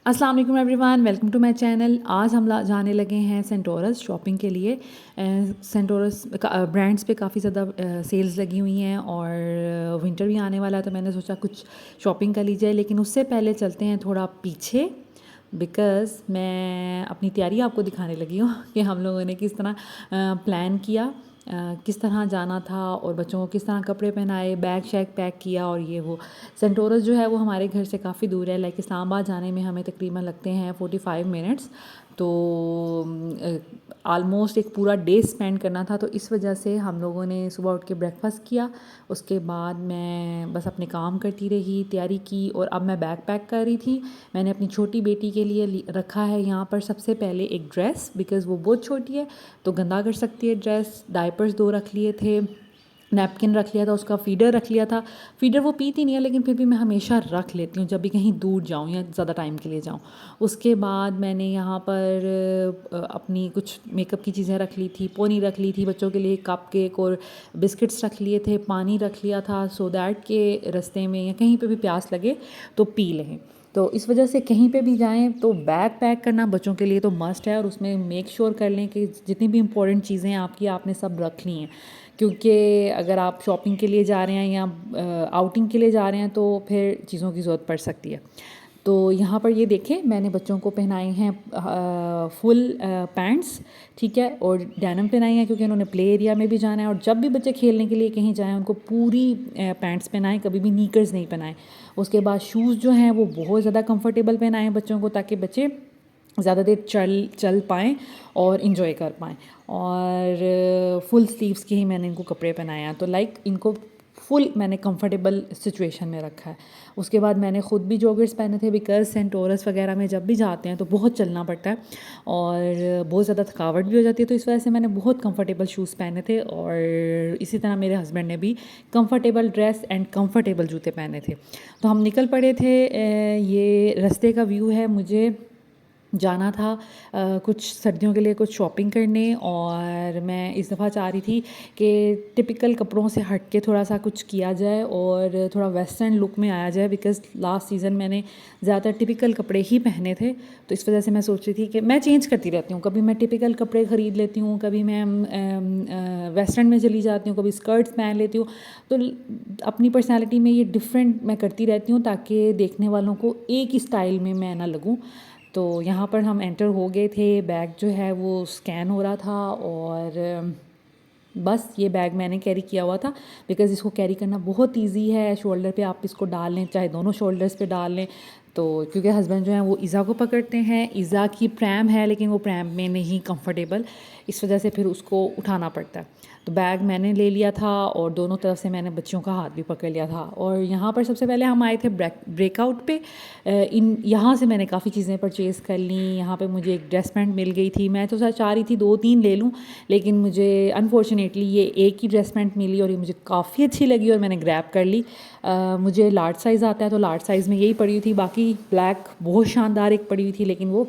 अस्सलाम वालेकुम everyone, welcome to my channel. आज हम जाने लगे हैं सेंटोरस शॉपिंग के लिए। सेंटोरस ब्रांड्स पे काफ़ी ज़्यादा सेल्स लगी हुई हैं और विंटर भी आने वाला है, तो मैंने सोचा कुछ शॉपिंग कर ली जाए। लेकिन उससे पहले चलते हैं थोड़ा पीछे, बिकॉज़ मैं अपनी तैयारी आपको दिखाने लगी हूँ कि हम लोगों ने किस तरह प्लान किया, किस तरह जाना था और बच्चों को किस तरह कपड़े पहनाए, बैग शैग पैक किया और ये वो। सेंटोरस जो है वो हमारे घर से काफ़ी दूर है, लाइक इस्लामाबाद जाने में हमें तकरीबन लगते हैं 45 मिनट्स। तो आलमोस्ट एक पूरा डे स्पेंड करना था, तो इस वजह से हम लोगों ने सुबह उठ के ब्रेकफास्ट किया। उसके बाद मैं बस अपने काम करती रही, तैयारी की और अब मैं बैग पैक कर रही थी। मैंने अपनी छोटी बेटी के लिए रखा है यहाँ पर सबसे पहले एक ड्रेस, बिकॉज़ वो बहुत छोटी है तो गंदा कर सकती है ड्रेस। डायपर्स 2 रख लिए थे, नैपकिन रख लिया था, उसका फ़ीडर रख लिया था। फ़ीडर वो पीती नहीं है, लेकिन फिर भी मैं हमेशा रख लेती हूँ जब भी कहीं दूर जाऊँ या ज़्यादा टाइम के लिए जाऊँ। उसके बाद मैंने यहाँ पर अपनी कुछ मेकअप की चीज़ें रख ली थी, पोनी रख ली थी, बच्चों के लिए कप केक और बिस्किट्स रख लिए थे, पानी रख लिया था, सो दैट के रास्ते में या कहीं पे भी प्यास लगे तो पी लें। तो इस वजह से कहीं पे भी जाएँ तो बैग पैक करना बच्चों के लिए तो मस्ट है, और उसमें मेक श्योर कर लें कि जितनी भी इम्पोर्टेंट चीज़ें आपकी आपने सब रख ली हैं। क्योंकि अगर आप शॉपिंग के लिए जा रहे हैं या आउटिंग के लिए जा रहे हैं तो फिर चीज़ों की ज़रूरत पड़ सकती है। तो यहाँ पर ये देखें, मैंने बच्चों को पहनाए हैं फुल पैंट्स, ठीक है, और डेनिम पहनाई है क्योंकि उन्होंने प्ले एरिया में भी जाना है। और जब भी बच्चे खेलने के लिए कहीं जाएँ उनको पूरी पैंट्स पहनाएं, कभी भी नीकर्स नहीं पहनाएं। उसके बाद शूज़ जो हैं वो बहुत ज़्यादा कंफर्टेबल पहनाएं बच्चों को, ताकि बच्चे ज़्यादा देर चल पाएँ और इन्जॉय कर पाएँ। और फुल स्लीव्स के ही मैंने इनको कपड़े पहनाए हैं, तो लाइक इनको फुल मैंने कंफर्टेबल सिचुएशन में रखा है। उसके बाद मैंने ख़ुद भी जॉगर्स पहने थे, बिकॉज़ सेंटोरस वगैरह में जब भी जाते हैं तो बहुत चलना पड़ता है और बहुत ज़्यादा थकावट भी हो जाती है, तो इस वजह से मैंने बहुत कंफर्टेबल शूज़ पहने थे। और इसी तरह मेरे हस्बैंड ने भी कंफर्टेबल ड्रेस एंड कंफर्टेबल जूते पहने थे। तो हम निकल पड़े थे। ये रास्ते का व्यू है। मुझे जाना था कुछ सर्दियों के लिए कुछ शॉपिंग करने, और मैं इस दफ़ा चाह रही थी कि टिपिकल कपड़ों से हट के थोड़ा सा कुछ किया जाए और थोड़ा वेस्टर्न लुक में आया जाए, बिकॉज़ लास्ट सीज़न मैंने ज़्यादातर टिपिकल कपड़े ही पहने थे। तो इस वजह से मैं सोच रही थी कि मैं चेंज करती रहती हूँ, कभी मैं टिपिकल कपड़े ख़रीद लेती हूँ, कभी मैं वेस्टर्न में चली जाती हूँ, कभी स्कर्ट्स पहन लेती हूँ। तो अपनी पर्सनैलिटी में ये डिफरेंट मैं करती रहती हूँ, ताकि देखने वालों को एक ही स्टाइल में मैं ना लगूँ। तो यहाँ पर हम एंटर हो गए थे, बैग जो है वो स्कैन हो रहा था, और बस ये बैग मैंने कैरी किया हुआ था, बिकॉज़ इसको कैरी करना बहुत इजी है। शोल्डर पे आप इसको डाल लें, चाहे दोनों शोल्डर्स पे डाल लें। तो क्योंकि हस्बैंड जो हैं वो इज़ा को पकड़ते हैं, इज़ा की प्रैम है लेकिन वो प्रैम में नहीं कंफर्टेबल, इस वजह से फिर उसको उठाना पड़ता है। तो बैग मैंने ले लिया था और दोनों तरफ से मैंने बच्चियों का हाथ भी पकड़ लिया था। और यहाँ पर सबसे पहले हम आए थे ब्रेकआउट पे। इन यहाँ से मैंने काफ़ी चीज़ें परचेज़ कर ली। यहाँ पे मुझे एक ड्रेस पैंट मिल गई थी, मैं तो चाह रही थी 2-3 ले लूँ, लेकिन मुझे अनफॉर्चुनेटली ये एक ही ड्रेस पैंट मिली और ये मुझे काफ़ी अच्छी लगी और मैंने ग्रैब कर ली। मुझे लार्ज साइज़ आता है तो लार्ज साइज़ में यही पड़ी हुई थी, बाकी ब्लैक बहुत शानदार एक पड़ी हुई थी, लेकिन वो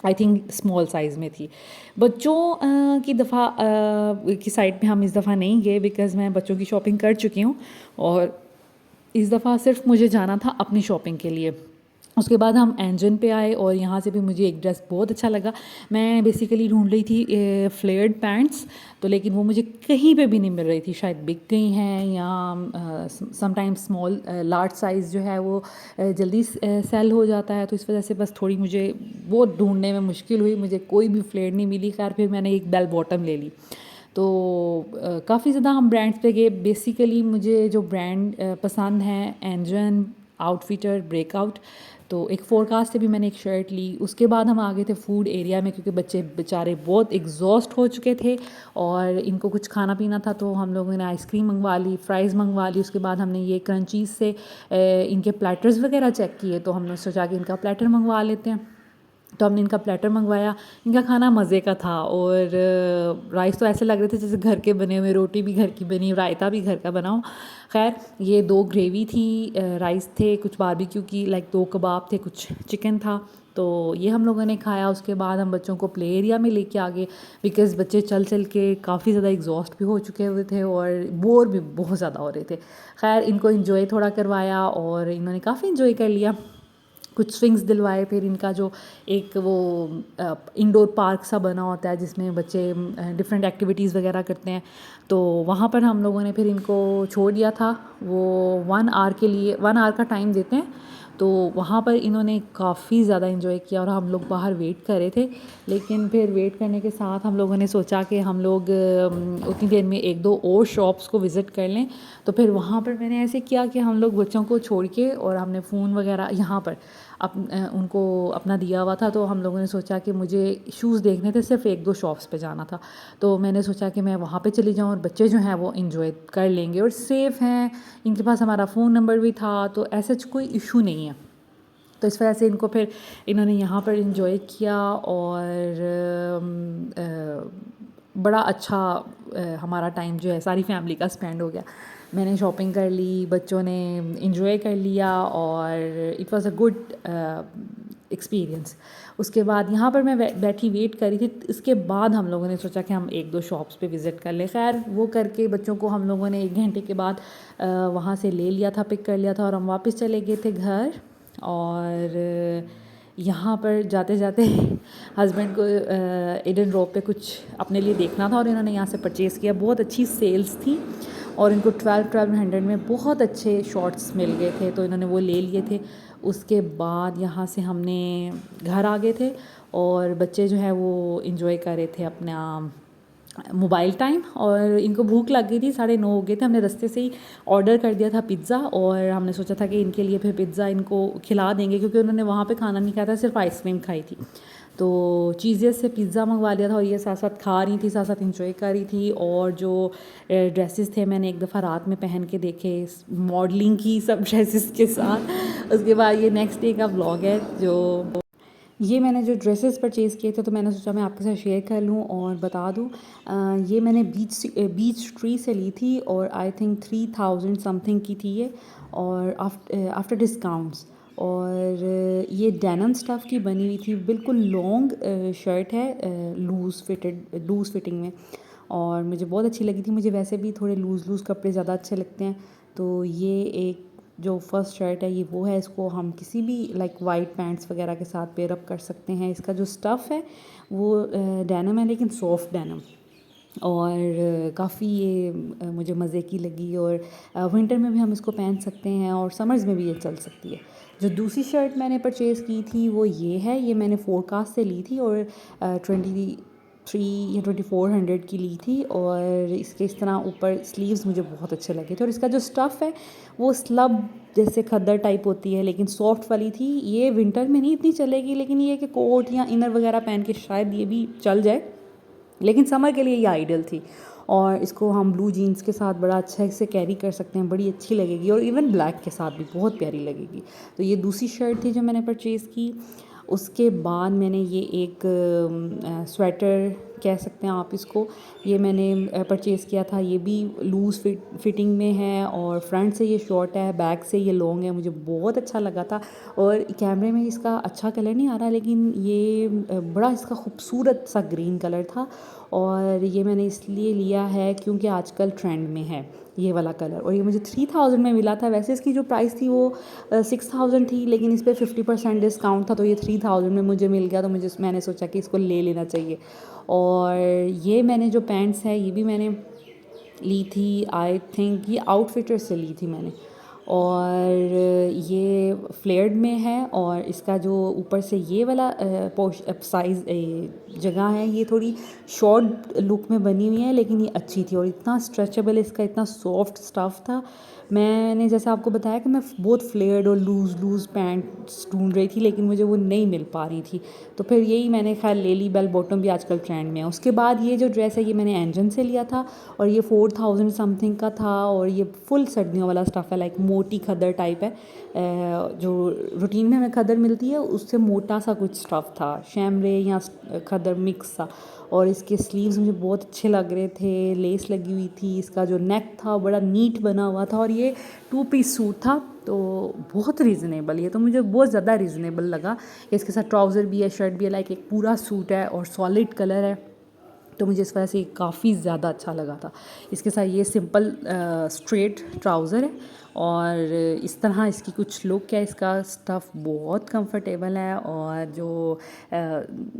आई थिंक स्मॉल साइज़ में थी। बच्चों की की साइड पे हम इस दफ़ा नहीं गए, बिकॉज़ मैं बच्चों की शॉपिंग कर चुकी हूँ और इस दफ़ा सिर्फ मुझे जाना था अपनी शॉपिंग के लिए। उसके बाद हम एंजन पे आए और यहाँ से भी मुझे एक ड्रेस बहुत अच्छा लगा। मैं बेसिकली ढूंढ रही थी फ्लेयर्ड पैंट्स, तो लेकिन वो मुझे कहीं पे भी नहीं मिल रही थी, शायद बिक गई हैं या समटाइम्स स्मॉल लार्ज साइज़ जो है वो जल्दी सेल हो जाता है, तो इस वजह से बस थोड़ी मुझे वो ढूंढने में मुश्किल हुई, मुझे कोई भी फ्लेयर्ड नहीं मिली। खैर फिर मैंने एक बेल बॉटम ले ली। तो काफ़ी ज़्यादा हम ब्रांड्स पे गए। बेसिकली मुझे जो ब्रांड पसंद हैं, एंजन, आउटफिटर, ब्रेकआउट। तो एक फोरकास्ट से भी मैंने एक शर्ट ली। उसके बाद हम आ गए थे फूड एरिया में, क्योंकि बच्चे बेचारे बहुत एग्जॉस्ट हो चुके थे और इनको कुछ खाना पीना था, तो हम लोगों ने आइसक्रीम मंगवा ली, फ्राइज़ मंगवा ली। उसके बाद हमने ये क्रंचीज़ से इनके प्लेटर्स वगैरह चेक किए, तो हमने सोचा कि इनका प्लेटर मंगवा लेते हैं। तो हमने इनका प्लेटर मंगवाया। इनका खाना मज़े का था और राइस तो ऐसे लग रहे थे जैसे घर के बने हुए, रोटी भी घर की बनी, रायता भी घर का बना हो। खैर ये 2 ग्रेवी थी, राइस थे, कुछ बारबेक्यू की लाइक 2 कबाब थे, कुछ चिकन था। तो ये हम लोगों ने खाया। उसके बाद हम बच्चों को प्ले एरिया में लेके आ गए, बिकॉज़ बच्चे चल चल के काफ़ी ज़्यादा एग्जॉस्ट भी हो चुके हुए थे और बोर भी बहुत ज़्यादा हो रहे थे। खैर इनको इंजॉय थोड़ा करवाया और इन्होंने काफ़ी इंजॉय कर लिया। कुछ स्विंग्स दिलवाए, फिर इनका जो एक वो इंडोर पार्क सा बना होता है जिसमें बच्चे डिफरेंट एक्टिविटीज़ वगैरह करते हैं, तो वहाँ पर हम लोगों ने फिर इनको छोड़ दिया था। वो 1 आवर के लिए 1 आवर का टाइम देते हैं, तो वहाँ पर इन्होंने काफ़ी ज़्यादा इन्जॉय किया और हम लोग बाहर वेट कर रहे थे। लेकिन फिर वेट करने के साथ हम लोगों ने सोचा कि हम लोग उतनी देर में 1-2 और शॉप्स को विज़िट कर लें। तो फिर वहाँ पर मैंने ऐसे किया कि हम लोग बच्चों को छोड़ के और हमने फ़ोन वगैरह यहाँ पर उनको अपना दिया हुआ था, तो हम लोगों ने सोचा कि मुझे शूज़ देखने थे, सिर्फ 1-2 शॉप्स पे जाना था। तो मैंने सोचा कि मैं वहाँ पे चली जाऊँ और बच्चे जो हैं वो इन्जॉय कर लेंगे और सेफ़ हैं, इनके पास हमारा फ़ोन नंबर भी था, तो ऐसा कोई इशू नहीं है। तो इस वजह से इनको फिर इन्होंने यहाँ पर इन्जॉय किया और बड़ा अच्छा हमारा टाइम जो है सारी फैमिली का स्पेंड हो गया। मैंने शॉपिंग कर ली, बच्चों ने इन्जॉय कर लिया और it was a good experience. उसके बाद यहाँ पर मैं बैठी वेट कर रही थी। इसके बाद हम लोगों ने सोचा कि हम 1-2 शॉप्स पे विज़िट कर लें। ख़ैर वो करके बच्चों को हम लोगों ने 1 घंटे के बाद वहाँ से ले लिया था, पिक कर लिया था और हम वापस चले गए थे घर। और यहाँ पर जाते जाते हस्बैंड को ईडन रोड पे कुछ अपने लिए देखना था और इन्होंने यहाँ से परचेज़ किया। बहुत अच्छी सेल्स थी और इनको 1200 में बहुत अच्छे शॉर्ट्स मिल गए थे, तो इन्होंने वो ले लिए थे। उसके बाद यहाँ से हमने घर आ गए थे और बच्चे जो है वो इन्जॉय कर रहे थे अपना मोबाइल टाइम और इनको भूख लग गई थी, 9:30 हो गए थे। हमने रास्ते से ही ऑर्डर कर दिया था पिज़्ज़ा और हमने सोचा था कि इनके लिए फिर पिज़्ज़ा इनको खिला देंगे, क्योंकि उन्होंने वहाँ पे खाना नहीं खाया था, सिर्फ आइसक्रीम खाई थी। तो चीज़ें से पिज़्ज़ा मंगवा लिया था और ये साथ साथ खा रही थी, साथ साथ इंजॉय कर रही थी। और जो ड्रेसेस थे मैंने एक दफ़ा रात में पहन के देखे, मॉडलिंग की सब ड्रेसेस के साथ। उसके बाद ये नेक्स्ट डे का व्लॉग है। जो ये मैंने जो ड्रेसेस परचेज़ किए थे, तो मैंने सोचा मैं आपके साथ शेयर कर लूँ और बता दूँ। ये मैंने बीच ट्री से ली थी और आई थिंक 3000 समथिंग की थी ये, और आफ्टर डिस्काउंट्स। और ये डेनिम स्टफ़ की बनी हुई थी, बिल्कुल लॉन्ग शर्ट है, लूज़ फिटिंग में, और मुझे बहुत अच्छी लगी थी। मुझे वैसे भी थोड़े लूज़ कपड़े ज़्यादा अच्छे लगते हैं। तो ये एक जो फर्स्ट शर्ट है ये वो है, इसको हम किसी भी लाइक वाइट पैंट्स वगैरह के साथ पेयर अप कर सकते हैं। इसका जो स्टफ़ है वो डेनिम है, लेकिन सॉफ्ट डेनिम, और काफ़ी ये मुझे मज़े की लगी। और विंटर में भी हम इसको पहन सकते हैं और समर्स में भी ये चल सकती है। जो दूसरी शर्ट मैंने परचेज़ की थी वो ये है, ये मैंने फोरकास्ट से ली थी और 23 या 2400 की ली थी। और इसके इस तरह ऊपर स्लीव्स मुझे बहुत अच्छे लगे थे और इसका जो स्टफ़ है वो स्लब जैसे खद्दर टाइप होती है, लेकिन सॉफ्ट वाली थी। ये विंटर में नहीं इतनी चलेगी, लेकिन ये कि कोट या इनर वगैरह पहन के शायद ये भी चल जाए, लेकिन समर के लिए ये आइडियल थी। और इसको हम ब्लू जीन्स के साथ बड़ा अच्छा से कैरी कर सकते हैं, बड़ी अच्छी लगेगी, और इवन ब्लैक के साथ भी बहुत प्यारी लगेगी। तो ये दूसरी शर्ट थी जो मैंने परचेज़ की। उसके बाद मैंने ये एक स्वेटर कह सकते हैं आप इसको, ये मैंने परचेज़ किया था। ये भी लूज़ फिटिंग में है और फ्रंट से ये शॉर्ट है, बैक से ये लॉन्ग है। मुझे बहुत अच्छा लगा था और कैमरे में इसका अच्छा कलर नहीं आ रहा, लेकिन ये बड़ा इसका खूबसूरत सा ग्रीन कलर था। और ये मैंने इसलिए लिया है क्योंकि आजकल ट्रेंड में है ये वाला कलर, और ये मुझे 3000 में मिला था। वैसे इसकी जो प्राइस थी वो 6000 थी, लेकिन इस पर 50% डिस्काउंट था, तो ये 3000 में मुझे मिल गया। तो मैंने सोचा कि इसको ले लेना चाहिए। और ये मैंने जो पैंट्स है ये भी मैंने ली थी, आई थिंक ये आउटफिटर से ली थी मैंने। और ये फ्लेयर्ड में है और इसका जो ऊपर से ये वाला साइज़ जगह है ये थोड़ी शॉर्ट लुक में बनी हुई है, लेकिन ये अच्छी थी और इतना स्ट्रेचेबल, इसका इतना सॉफ्ट स्टफ़ था। मैंने जैसे आपको बताया कि मैं बहुत फ्लेयर्ड और लूज़ पैंट्स ढूंढ रही थी, लेकिन मुझे वो नहीं मिल पा रही थी, तो फिर यही मैंने खैर ले ली। बेल बॉटम भी आजकल ट्रेंड में है। उसके बाद ये जो ड्रेस है ये मैंने एंजन से लिया था और ये 4000 समथिंग का था, और ये फुल सर्दियों वाला स्टफ़ है, लाइक मोटी खद्दर टाइप है। जो रूटीन में हमें खद्दर मिलती है उससे मोटा सा कुछ स्टफ़ था, शैमरे या खद्दर मिक्स सा। और इसके स्लीव्स मुझे बहुत अच्छे लग रहे थे, लेस लगी हुई थी, इसका जो नेक था बड़ा नीट बना हुआ था, और ये 2 पीस सूट था, तो बहुत रीज़नेबल। ये तो मुझे बहुत ज़्यादा रीज़नेबल लगा। इसके साथ ट्राउज़र भी है, शर्ट भी है, लाइक एक पूरा सूट है और सॉलिड कलर है। तो मुझे इस वजह से काफ़ी ज़्यादा अच्छा लगा था। इसके साथ ये सिंपल स्ट्रेट ट्राउज़र है और इस तरह इसकी कुछ लुक है। इसका स्टफ़ बहुत कंफर्टेबल है और जो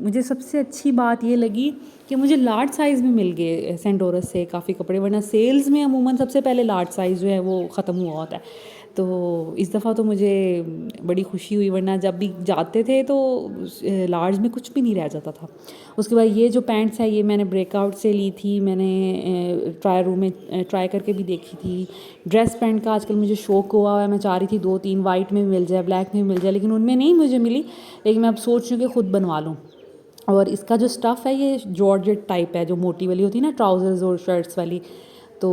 मुझे सबसे अच्छी बात ये लगी कि मुझे लार्ज साइज़ में मिल गए सेंटोरस से काफ़ी कपड़े, वरना सेल्स में अमूमन सबसे पहले लार्ज साइज़ जो है वो ख़त्म हुआ होता है। तो इस दफ़ा तो मुझे बड़ी खुशी हुई, वरना जब भी जाते थे तो लार्ज में कुछ भी नहीं रह जाता था। उसके बाद ये जो पैंट्स है ये मैंने ब्रेकआउट से ली थी, मैंने ट्रायल रूम में ट्राई करके भी देखी थी। ड्रेस पैंट का आजकल मुझे शौक हुआ है, मैं चाह रही थी 2-3 वाइट में मिल जाए, ब्लैक में मिल जाए, लेकिन उनमें नहीं मुझे मिली। लेकिन मैं अब सोच रही हूँ कि ख़ुद बनवा लूँ। और इसका जो स्टफ़ है ये जॉर्जेट टाइप है, जो मोटी वाली होती है ना ट्राउज़र्स और शर्ट्स वाली, तो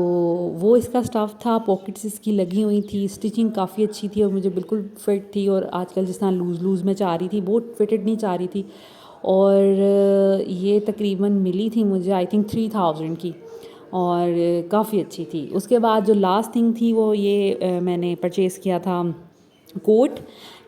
वो इसका स्टफ़ था। पॉकेट्स इसकी लगी हुई थी, स्टिचिंग काफ़ी अच्छी थी और मुझे बिल्कुल फिट थी। और आजकल जिस तरह लूज़ में चाह रही थी, बहुत फिटेड नहीं चाह रही थी। और ये तकरीबन मिली थी मुझे आई थिंक 3000 की और काफ़ी अच्छी थी। उसके बाद जो लास्ट थिंग थी वो ये मैंने परचेज़ किया था कोट।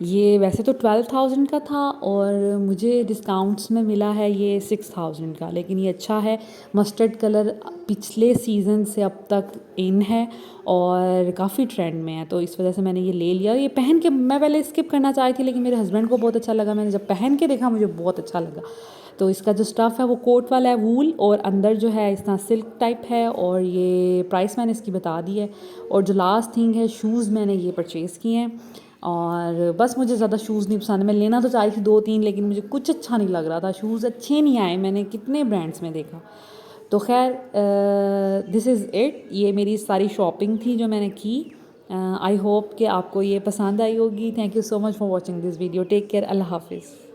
ये वैसे तो 12,000 का था और मुझे डिस्काउंट्स में मिला है ये 6,000 का, लेकिन ये अच्छा है। मस्टर्ड कलर पिछले सीज़न से अब तक इन है और काफ़ी ट्रेंड में है, तो इस वजह से मैंने ये ले लिया। ये पहन के मैं पहले स्किप करना चाही थी, लेकिन मेरे हस्बैंड को बहुत अच्छा लगा। मैंने जब पहन के देखा मुझे बहुत अच्छा लगा। तो इसका जो स्टफ़ है वो कोट वाला है, वूल, और अंदर जो है इस तरह सिल्क टाइप है। और ये प्राइस मैंने इसकी बता दी है। और जो लास्ट थिंग है, शूज़ मैंने ये परचेज़ किए हैं और बस मुझे ज़्यादा शूज़ नहीं पसंद। मैं लेना तो चाही थी 2-3, लेकिन मुझे कुछ अच्छा नहीं लग रहा था, शूज़ अच्छे नहीं आए। मैंने कितने ब्रांड्स में देखा। तो खैर दिस इज़ इट। ये मेरी सारी शॉपिंग थी जो मैंने की। आई होप कि आपको ये पसंद आई होगी। Thank you so much for watching this video. Take care. अल्लाह हाफिज़।